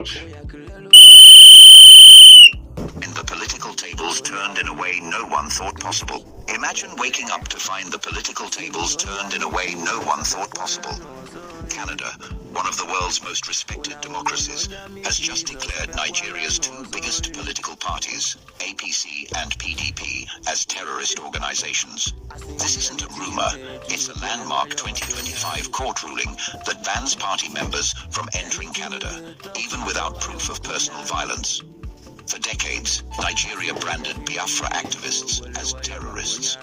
In the political tables turned in a way no one thought possible. Imagine waking up to find the political tables turned in a way no one thought possible. Canada, one of the world's most respected democracies, has just declared Nigeria's two biggest political parties, APC and PDP, as terrorist organizations. This isn't a rumor, it's a landmark 2025 court ruling that bans party members from entering Canada, even without proof of personal violence. For decades, Nigeria branded Biafra activists as terrorists.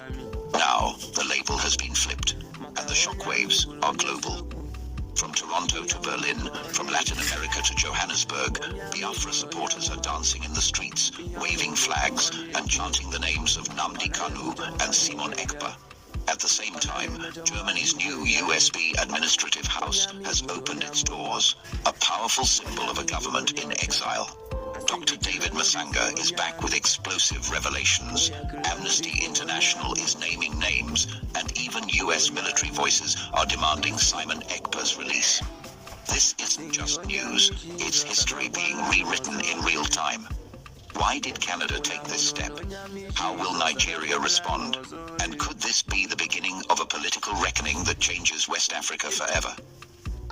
Now, the label has been flipped, and the shockwaves are global. From Toronto to Berlin, from Latin America to Johannesburg, Biafra supporters are dancing in the streets, waving flags, and chanting the names of Nnamdi Kanu and Simon Ekpa. At the same time, Germany's new USB Administrative House has opened its doors, a powerful symbol of a government in exile. Dr. David Masanga is back with explosive revelations. Amnesty International is naming names, and even US military voices are demanding Simon Ekpa's release. This isn't just news, it's history being rewritten in real time. Why did Canada take this step? How will Nigeria respond? And could this be the beginning of a political reckoning that changes West Africa forever?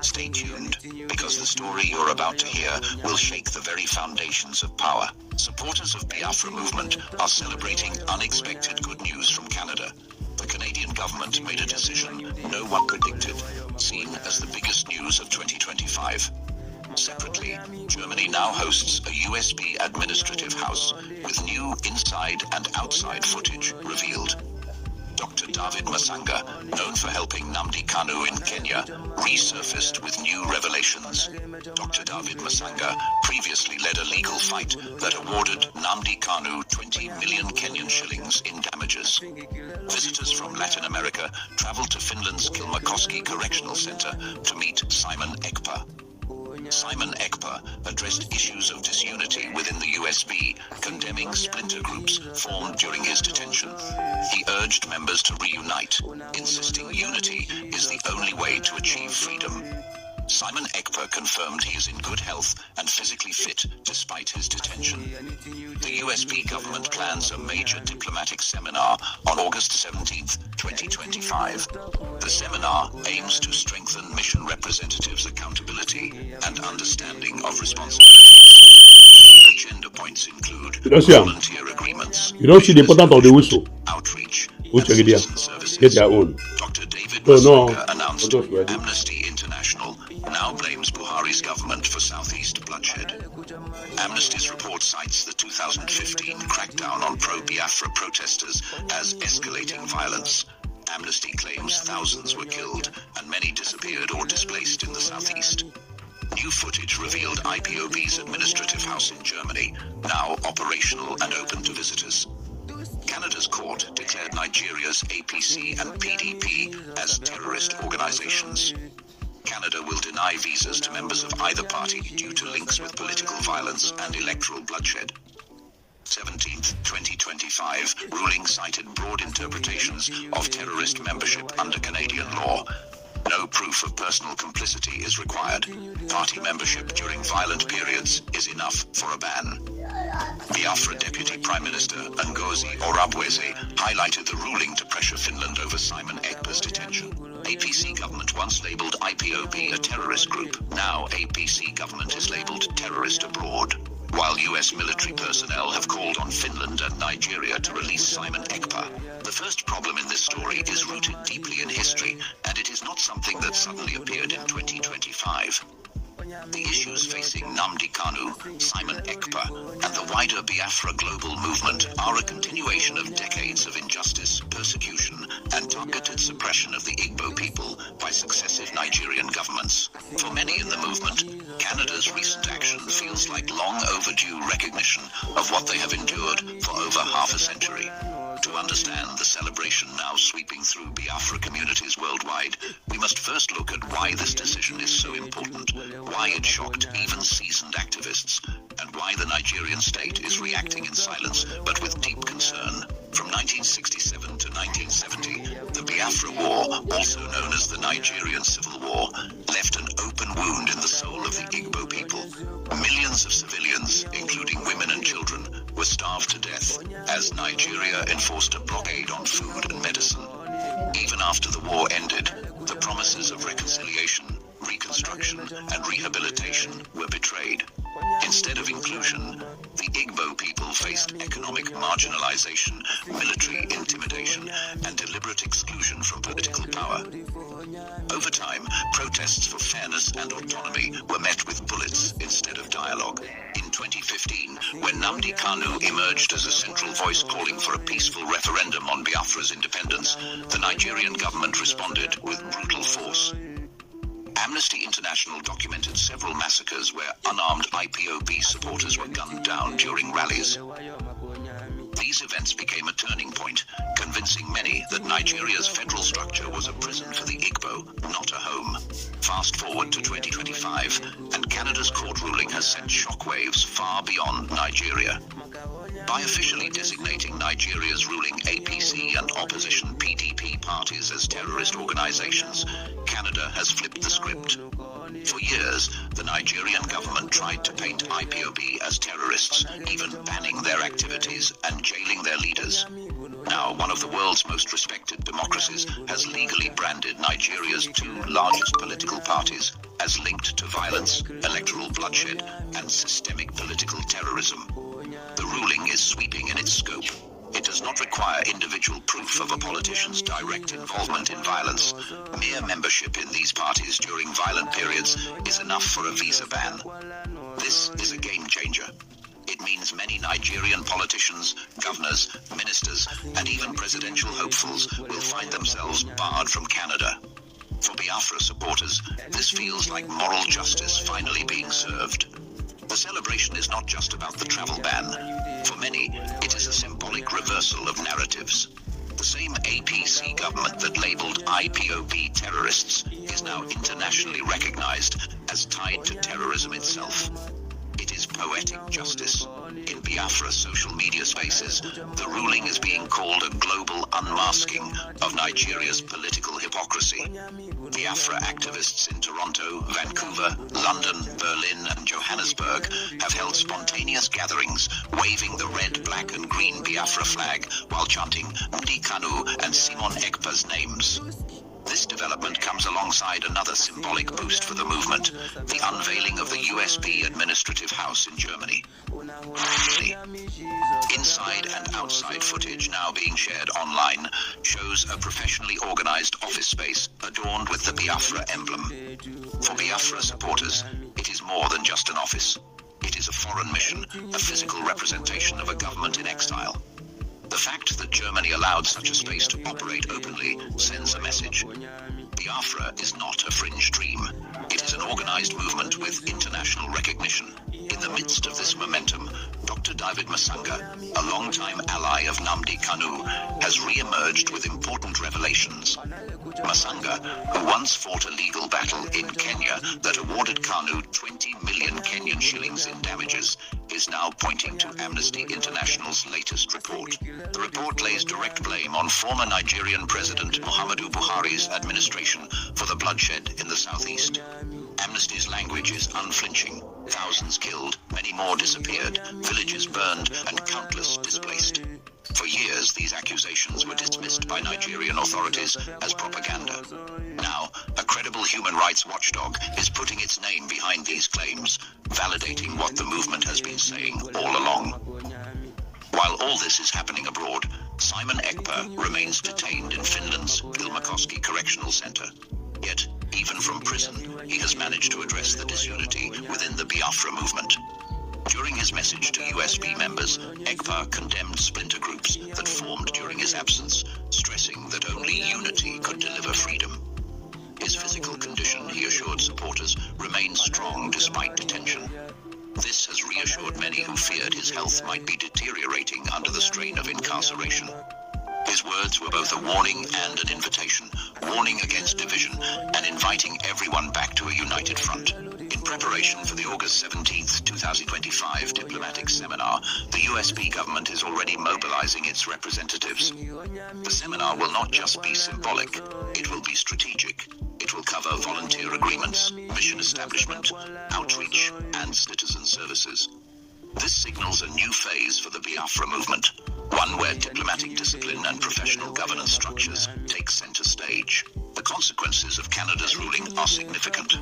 Stay tuned, because the story you're about to hear will shake the very foundations of power. Supporters of Biafra movement are celebrating unexpected good news from Canada. The Canadian government made a decision no one predicted, seen as the biggest news of 2025. Separately, Germany now hosts a USB Administrative House with new inside and outside footage revealed. Dr. David Masanga, known for helping Nnamdi Kanu in Kenya, resurfaced with new revelations. Dr. David Masanga previously led a legal fight that awarded Nnamdi Kanu 20 million Kenyan shillings in damages. Visitors from Latin America traveled to Finland's Kilmakoski Correctional Center to meet Simon Ekpa. Simon Ekpa addressed issues of disunity within the USB, condemning splinter groups formed during his detention. He urged members to reunite, insisting unity is the only way to achieve freedom. Simon Ekpa confirmed he is in good health and physically fit despite his detention. The USB government plans a major diplomatic seminar on August 17, 2025. The seminar aims to strengthen mission representatives' accountability and understanding of responsibilities. Agenda points include volunteer agreements, you don't see the importance of the whistle. Outreach, Which and idea? citizen services. Get their own. Dr. David No, Masanga announced I'm just ready. Amnesty International now blames Buhari's government for southeast bloodshed. Amnesty's report cites the 2015 crackdown on pro-Biafra protesters as escalating violence. Amnesty claims thousands were killed and many disappeared or displaced in the southeast. New footage revealed IPOB's administrative house in Germany, now operational and open to visitors. Canada's court declared Nigeria's APC and PDP as terrorist organizations. Canada will deny visas to members of either party due to links with political violence and electoral bloodshed. 17th, 2025, ruling cited broad interpretations of terrorist membership under Canadian law. No proof of personal complicity is required. Party membership during violent periods is enough for a ban. Biafra Deputy Prime Minister Ngozi Oruabweze highlighted the ruling to pressure Finland over Simon Ekpa's detention. APC government once labelled IPOB a terrorist group. Now APC government is labelled terrorist abroad. While US military personnel have called on Finland and Nigeria to release Simon Ekpa. The first problem in this story is rooted deeply in history, and it is not something that suddenly appeared in 2025. The issues facing Nnamdi Kanu, Simon Ekpa, and the wider Biafra global movement are a continuation of decades of injustice, persecution, and targeted suppression of the Igbo people by successive Nigerian governments. For many in the movement, Canada's recent action feels like long overdue recognition of what they have endured for over half a century. To understand the celebration now sweeping through Biafra communities worldwide, we must first look at why this decision is so important, why it shocked even seasoned activists, and why the Nigerian state is reacting in silence but with deep concern. From 1967 to 1970, the Biafra War, also known as the Nigerian Civil War, left an open wound in the soul of the Igbo people. Millions Millions of civilians, including women and children, were starved to death as Nigeria enforced a blockade on food and medicine. Even after the war ended, the promises of reconciliation, reconstruction, and rehabilitation were betrayed. Instead of inclusion, the Igbo people faced economic marginalization, military intimidation, and deliberate exclusion from political power. Over time, protests for fairness and autonomy were met with bullets instead of dialogue. In 2015, when Nnamdi Kanu emerged as a central voice calling for a peaceful referendum on Biafra's independence, the Nigerian government responded with brutal force. Amnesty International documented several massacres where unarmed IPOB supporters were gunned down during rallies. These events became a turning point, convincing many that Nigeria's federal structure was a prison for the Igbo, not a home. Fast forward to 2025, and Canada's court ruling has sent shockwaves far beyond Nigeria. By officially designating Nigeria's ruling APC and opposition PDP parties as terrorist organizations, Canada has flipped the script. For years, the Nigerian government tried to paint IPOB as terrorists, even banning their activities and jailing their leaders. Now, one of the world's most respected democracies has legally branded Nigeria's two largest political parties as linked to violence, electoral bloodshed, and systemic political terrorism. The ruling is sweeping in its scope. It does not require individual proof of a politician's direct involvement in violence. Mere membership in these parties during violent periods is enough for a visa ban. This is a game changer. It means many Nigerian politicians, governors, ministers, and even presidential hopefuls will find themselves barred from Canada. For Biafra supporters, this feels like moral justice finally being served. The celebration is not just about the travel ban. For many, it is a symbolic reversal of narratives. The same APC government that labeled IPOB terrorists is now internationally recognized as tied to terrorism itself. It is poetic justice. In Biafra social media spaces, the ruling is being called a global unmasking of Nigeria's political hypocrisy. Biafra activists in Toronto, Vancouver, London, Berlin, and Johannesburg have held spontaneous gatherings, waving the red, black, and green Biafra flag while chanting Nnamdi Kanu and Simon Ekpa's names. This development comes alongside another symbolic boost for the movement, the unveiling of the USB Administrative House in Germany. Inside and outside footage now being shared online shows a professionally organized office space adorned with the Biafra emblem. For Biafra supporters, it is more than just an office. It is a foreign mission, a physical representation of a government in exile. The fact that Germany allowed such a space to operate openly sends a message. Biafra is not a fringe dream. It is an organized movement with international recognition. In the midst of this momentum, Dr. David Masanga, a longtime ally of Nnamdi Kanu, has re-emerged with important revelations. Masanga, who once fought a legal battle in Kenya that awarded Kanu 20 million Kenyan shillings in damages, is now pointing to Amnesty International's latest report. The report lays direct blame on former Nigerian President Muhammadu Buhari's administration for the bloodshed in the southeast. Amnesty's language is unflinching. Thousands killed, many more disappeared, villages burned, and countless displaced. For years, these accusations were dismissed by Nigerian authorities as propaganda. Now, a credible human rights watchdog is putting its name behind these claims, validating what the movement has been saying all along. While all this is happening abroad, Simon Ekpa remains detained in Finland's Ilmakoski Correctional Center. Yet, even from prison, he has managed to address the disunity within the Biafra movement. During his message to USB members, Ekpa condemned splinter groups that formed during his absence, stressing that only unity could deliver freedom. His physical condition, he assured supporters, remains strong despite detention. This has reassured many who feared his health might be deteriorating under the strain of incarceration. His words were both a warning and an invitation, warning against division and inviting everyone back to a united front. In preparation for the August 17, 2025 diplomatic seminar, the USB government is already mobilizing its representatives. The seminar will not just be symbolic, it will be strategic. It will cover volunteer agreements, mission establishment, outreach, and citizen services. This signals a new phase for the Biafra movement, one where diplomatic discipline and professional governance structures take center stage. The consequences of Canada's ruling are significant.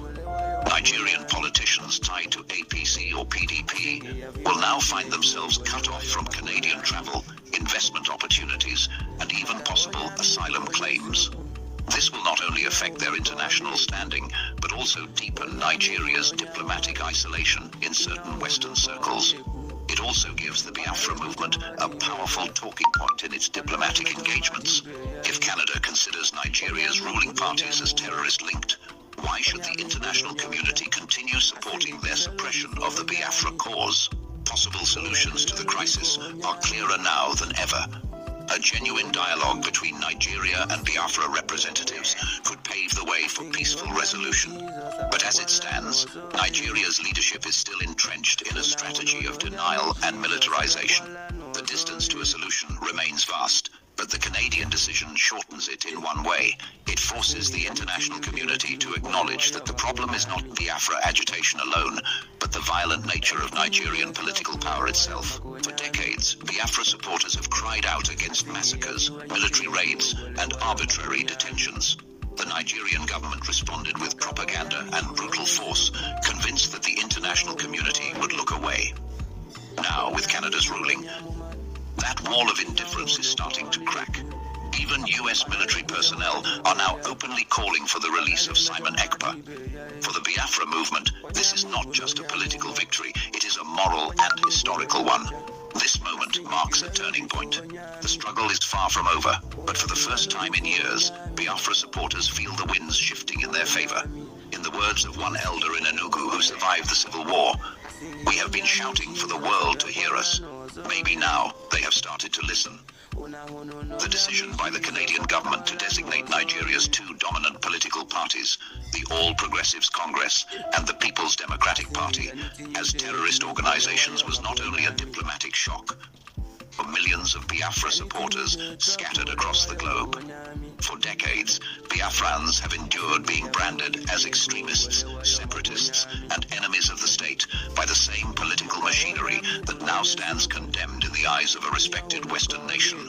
Nigerian politicians tied to APC or PDP will now find themselves cut off from Canadian travel, investment opportunities, and even possible asylum claims. This will not only affect their international standing, but also deepen Nigeria's diplomatic isolation in certain Western circles. It also gives the Biafra movement a powerful talking point in its diplomatic engagements. If Canada considers Nigeria's ruling parties as terrorist-linked, why should the international community continue supporting their suppression of the Biafra cause? Possible solutions to the crisis are clearer now than ever. A genuine dialogue between Nigeria and Biafra representatives could pave the way for peaceful resolution. But as it stands, Nigeria's leadership is still entrenched in a strategy of denial and militarization. The distance to a solution remains vast, but the Canadian decision shortens it in one way. It forces the international community to acknowledge that the problem is not Biafra agitation alone, but the violent nature of Nigerian political power itself. For decades, Biafra supporters have cried out against massacres, military raids, and arbitrary detentions. The Nigerian government responded with propaganda and brutal force, convinced that the international community would look away. Now, with Canada's ruling, that wall of indifference is starting to crack. Even U.S. military personnel are now openly calling for the release of Simon Ekpa. For the Biafra movement, this is not just a political victory, it is a moral and historical one. This moment marks a turning point. The struggle is far from over, but for the first time in years, Biafra supporters feel the winds shifting in their favor. In the words of one elder in Enugu who survived the civil war, "We have been shouting for the world to hear us. Maybe now they have started to listen." The decision by the Canadian government to designate Nigeria's two dominant political parties, the All Progressives Congress and the People's Democratic Party, as terrorist organizations was not only a diplomatic shock for millions of Biafra supporters scattered across the globe. For decades, Biafrans have endured being branded as extremists, separatists, and enemies of the state by the same political machinery that now stands condemned in the eyes of a respected Western nation.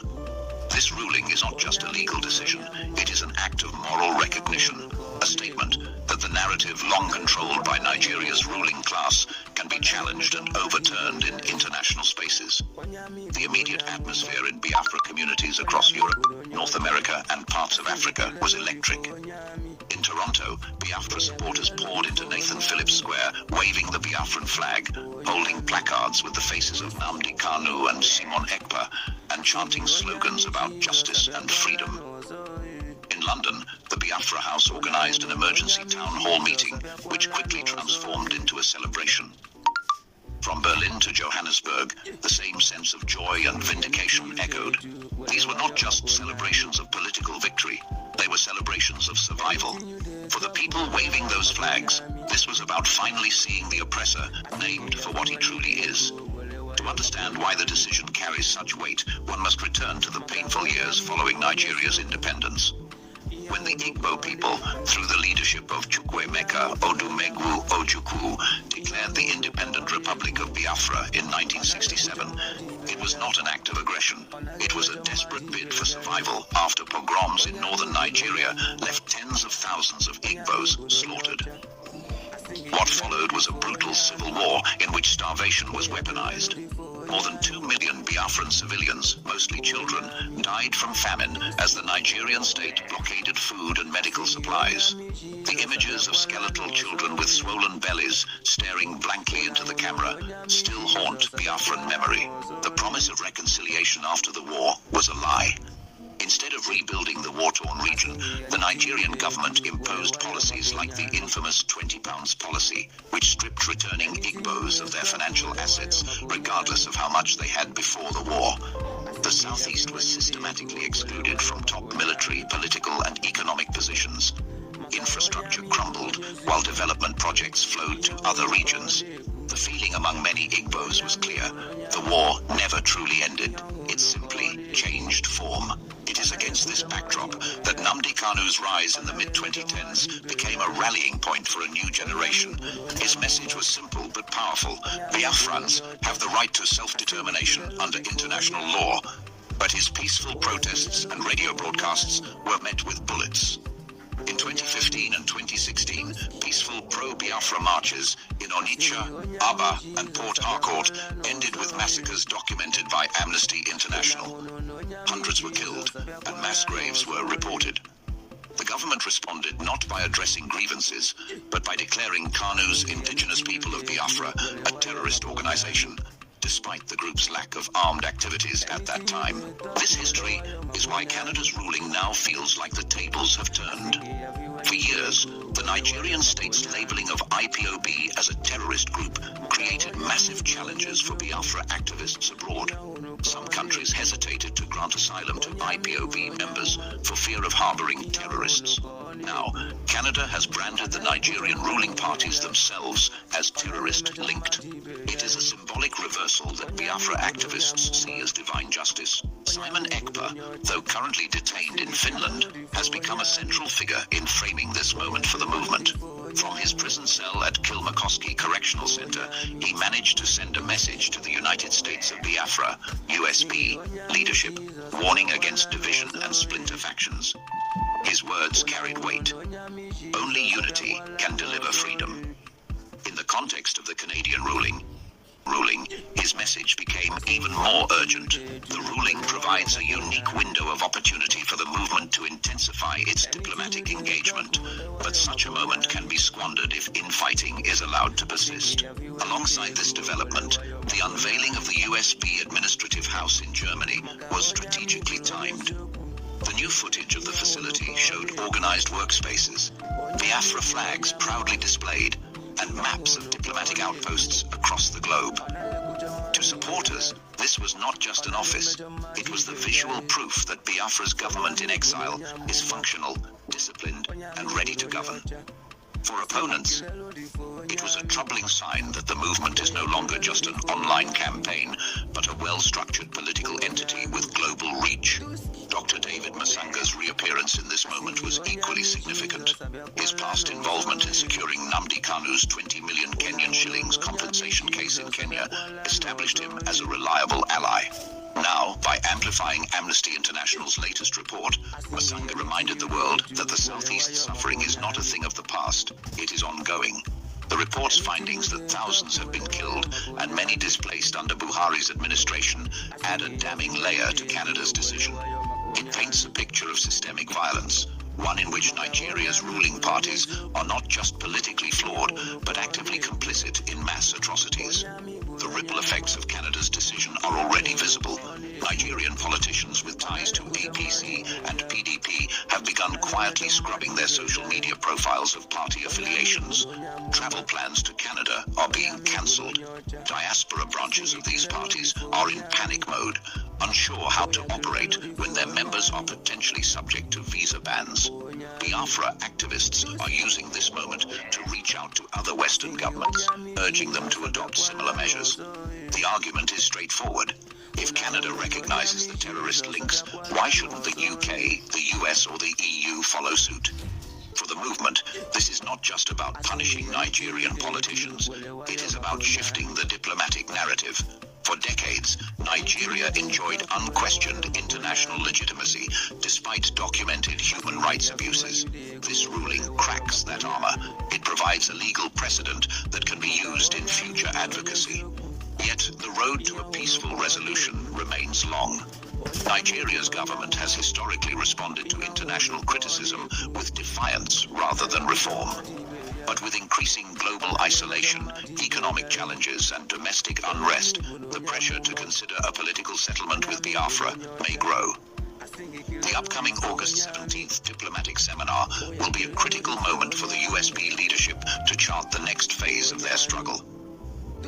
This ruling is not just a legal decision, it is an act of moral recognition, a statement that the narrative long controlled by Nigeria's ruling class can be challenged and overturned in international spaces. The immediate atmosphere in Biafra communities across Europe, North America, and parts of Africa was electric. In Toronto, Biafra supporters poured into Nathan Phillips Square, waving the Biafran flag, holding placards with the faces of Nnamdi Kanu and Simon Ekpa, and chanting slogans about justice and freedom. In London, the Biafra House organized an emergency town hall meeting, which quickly transformed into a celebration. From Berlin to Johannesburg, the same sense of joy and vindication echoed. These were not just celebrations of political victory, they were celebrations of survival. For the people waving those flags, this was about finally seeing the oppressor named for what he truly is. To understand why the decision carries such weight, one must return to the painful years following Nigeria's independence. When the Igbo people, through the leadership of Chukwuemeka Odumegwu Ojukwu, declared the Independent Republic of Biafra in 1967, it was not an act of aggression. It was a desperate bid for survival after pogroms in northern Nigeria left tens of thousands of Igbos slaughtered. What followed was a brutal civil war in which starvation was weaponized. More than 2 million Biafran civilians, mostly children, died from famine as the Nigerian state blockaded food and medical supplies. The images of skeletal children with swollen bellies staring blankly into the camera still haunt Biafran memory. The promise of reconciliation after the war was a lie. Instead of rebuilding the war-torn region, the Nigerian government imposed policies like the infamous 20 pounds policy, which stripped returning Igbos of their financial assets, regardless of how much they had before the war. The southeast was systematically excluded from top military, political, and economic positions. Infrastructure crumbled, while development projects flowed to other regions. The feeling among many Igbos was clear. The war never truly ended. It simply changed form. It is against against this backdrop that Nnamdi Kanu's rise in the mid-2010s became a rallying point for a new generation. His message was simple but powerful. Biafrans have the right to self-determination under international law. But his peaceful protests and radio broadcasts were met with bullets. In 2015 and 2016, peaceful pro-Biafra marches in Onitsha, Aba, and Port Harcourt ended with massacres documented by Amnesty International. Hundreds were killed, and mass graves were reported. The government responded not by addressing grievances, but by declaring Kanu's Indigenous People of Biafra a terrorist organization, despite the group's lack of armed activities at that time. This history is why Canada's ruling now feels like the tables have turned. For years, the Nigerian state's labeling of IPOB as a terrorist group created massive challenges for Biafra activists abroad. Some countries hesitated to grant asylum to IPOB members for fear of harboring terrorists. Now, Canada has branded the Nigerian ruling parties themselves as terrorist-linked. It is a symbolic reversal that Biafra activists see as divine justice. Simon Ekpa, though currently detained in Finland, has become a central figure in framing this moment for the movement. From his prison cell at Kilmacoski Correctional Center, he managed to send a message to the United States of Biafra, USB, leadership, warning against division and splinter factions. His words carried weight. Only unity can deliver freedom. In the context of the Canadian ruling, his message became even more urgent. The ruling provides a unique window of opportunity for the movement to intensify its diplomatic engagement, but such a moment can be squandered if infighting is allowed to persist. Alongside this development, the unveiling of the USB Administrative House in Germany was strategically timed. The new footage of the facility showed organized workspaces, Biafra flags proudly displayed, and maps of diplomatic outposts across the globe. To supporters, this was not just an office. It was the visual proof that Biafra's government in exile is functional, disciplined, and ready to govern. For opponents, it was a troubling sign that the movement is no longer just an online campaign, but a well-structured political entity with global reach. Dr. David Masanga's reappearance in this moment was equally significant. His past involvement in securing Nnamdi Kanu's 20 million Kenyan shillings compensation case in Kenya established him as a reliable ally. Now, by amplifying Amnesty International's latest report, Masanga reminded the world that the Southeast's suffering is not a thing of the past, it is ongoing. The report's findings that thousands have been killed and many displaced under Buhari's administration add a damning layer to Canada's decision. It paints a picture of systemic violence, one in which Nigeria's ruling parties are not just politically flawed, but actively complicit in mass atrocities. The ripple effects of Canada's decision are already visible. Nigerian politicians with ties to APC and PDP have begun quietly scrubbing their social media profiles of party affiliations. Travel plans to Canada are being cancelled. Diaspora branches of these parties are in panic mode, unsure how to operate when their members are potentially subject to visa bans. Biafra activists are using this moment to reach out to other Western governments, urging them to adopt similar measures. The argument is straightforward. If Canada recognizes the terrorist links, why shouldn't the UK, the US, or the EU follow suit? For the movement, this is not just about punishing Nigerian politicians. It is about shifting the diplomatic narrative. For decades, Nigeria enjoyed unquestioned international legitimacy despite documented human rights abuses. This ruling cracks that armor. It provides a legal precedent that can be used in future advocacy. Yet, the road to a peaceful resolution remains long. Nigeria's government has historically responded to international criticism with defiance rather than reform. But with increasing global isolation, economic challenges, and domestic unrest, the pressure to consider a political settlement with Biafra may grow. The upcoming August 17th diplomatic seminar will be a critical moment for the USB leadership to chart the next phase of their struggle.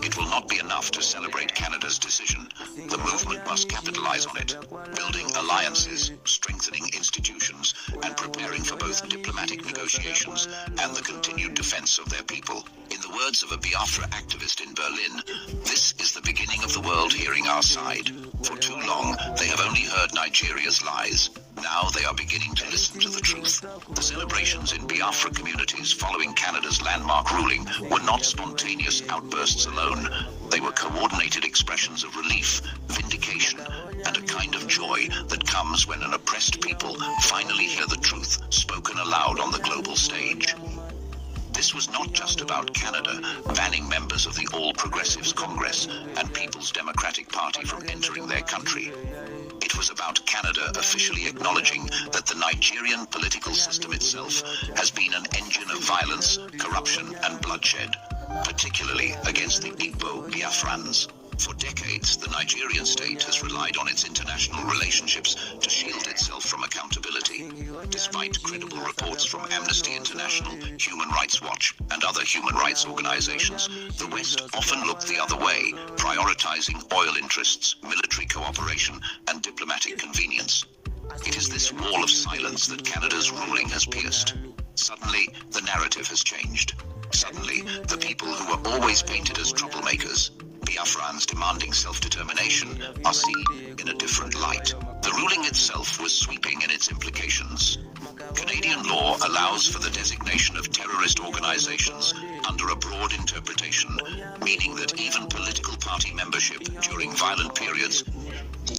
It will not be enough to celebrate Canada's decision. The movement must capitalize on it, building alliances, strengthening institutions, and preparing for both diplomatic negotiations and the continued defense of their people. In the words of a Biafra activist in Berlin, this is the beginning of the world hearing our side. For too long, they have only heard Nigeria's lies. Now they are beginning to listen to the truth. The celebrations in Biafra communities following Canada's landmark ruling were not spontaneous outbursts alone. They were coordinated expressions of relief, vindication, and a kind of joy that comes when an oppressed people finally hear the truth spoken aloud on the global stage. This was not just about Canada banning members of the All Progressives Congress and People's Democratic Party from entering their country. It was about Canada officially acknowledging that the Nigerian political system itself has been an engine of violence, corruption, and bloodshed, particularly against the Igbo Biafrans. For decades, the Nigerian state has relied on its international relationships to shield itself from accountability. Despite credible reports from Amnesty International, Human Rights Watch, and other human rights organizations, the West often looked the other way, prioritizing oil interests, military cooperation, and diplomatic convenience. It is this wall of silence that Canada's ruling has pierced. Suddenly, the narrative has changed. Suddenly, the people who were always painted as troublemakers, Biafrans demanding self-determination, are seen in a different light. The ruling itself was sweeping in its implications. Canadian law allows for the designation of terrorist organizations under a broad interpretation, meaning that even political party membership during violent periods